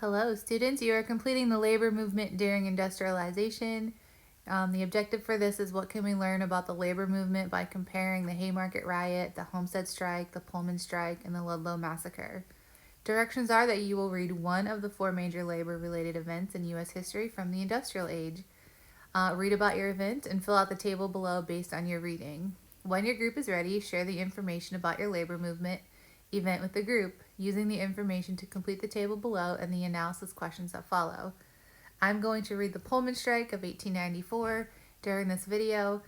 Hello, students. You are completing the labor movement during industrialization. The objective for this is what can we learn about the labor movement by comparing the Haymarket Riot, the Homestead Strike, the Pullman Strike, and the Ludlow Massacre. Directions are that you will read one of the four major labor-related events in U.S. history from the industrial age. Read about your event and fill out the table below based on your reading. When your group is ready, share the information about your labor movement event with the group, using the information to complete the table below and the analysis questions that follow. I'm going to read the Pullman Strike of 1894 during this video.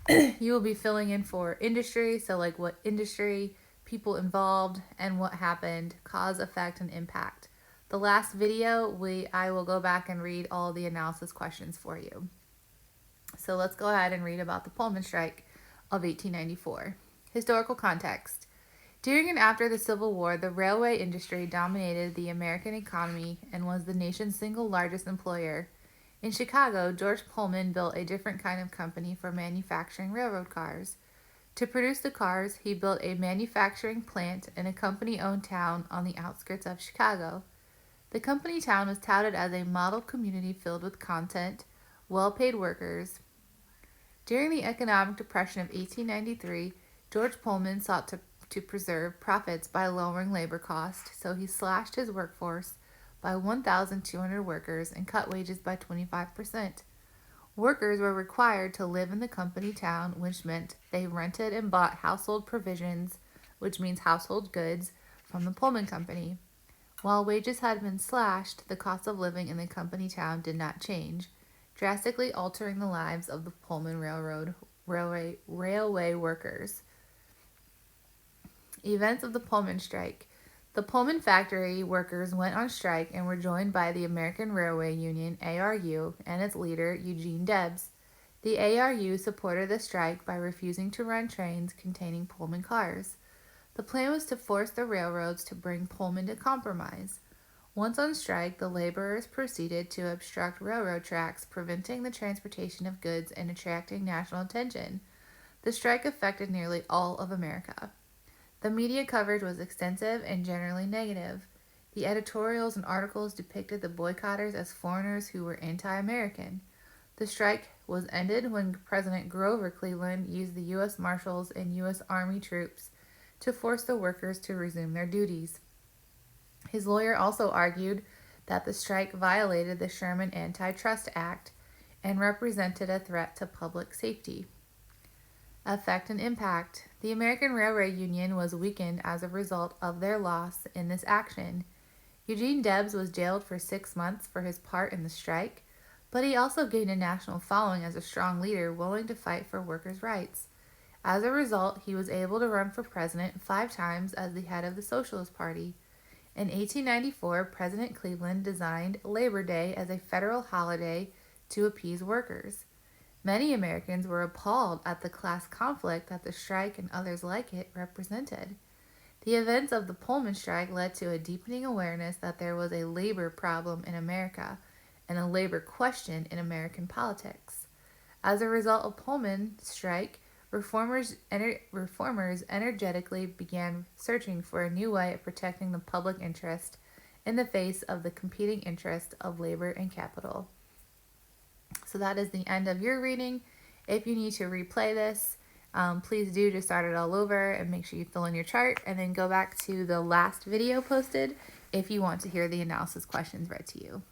You will be filling in for industry, so like what industry, people involved, and what happened, cause, effect, and impact. The last video, I will go back and read all the analysis questions for you. So let's go ahead and read about the Pullman Strike of 1894. Historical context. During and after the Civil War, the railway industry dominated the American economy and was the nation's single largest employer. In Chicago, George Pullman built a different kind of company for manufacturing railroad cars. To produce the cars, he built a manufacturing plant in a company-owned town on the outskirts of Chicago. The company town was touted as a model community filled with content, well-paid workers. During the economic depression of 1893, George Pullman sought to preserve profits by lowering labor costs, so he slashed his workforce by 1,200 workers and cut wages by 25%. Workers were required to live in the company town, which meant they rented and bought household provisions, which means household goods, from the Pullman Company. While wages had been slashed, the cost of living in the company town did not change, drastically altering the lives of the Pullman railway workers. Events of the Pullman Strike. The Pullman factory workers went on strike and were joined by the American Railway Union, ARU, and its leader, Eugene Debs. The ARU supported the strike by refusing to run trains containing Pullman cars. The plan was to force the railroads to bring Pullman to compromise. Once on strike, the laborers proceeded to obstruct railroad tracks, preventing the transportation of goods and attracting national attention. The strike affected nearly all of America. The media coverage was extensive and generally negative. The editorials and articles depicted the boycotters as foreigners who were anti-American. The strike was ended when President Grover Cleveland used the U.S. Marshals and U.S. Army troops to force the workers to resume their duties. His lawyer also argued that the strike violated the Sherman Antitrust Act and represented a threat to public safety. Effect and impact. The American Railway Union was weakened as a result of their loss in this action. Eugene Debs was jailed for 6 months for his part in the strike, but he also gained a national following as a strong leader willing to fight for workers' rights. As a result, he was able to run for president 5 times as the head of the Socialist Party. In 1894, President Cleveland designed Labor Day as a federal holiday to appease workers. Many Americans were appalled at the class conflict that the strike and others like it represented. The events of the Pullman strike led to a deepening awareness that there was a labor problem in America and a labor question in American politics. As a result of Pullman strike, reformers energetically began searching for a new way of protecting the public interest in the face of the competing interests of labor and capital. So that is the end of your reading. If you need to replay this, please do just start it all over and make sure you fill in your chart and then go back to the last video posted if you want to hear the analysis questions read to you.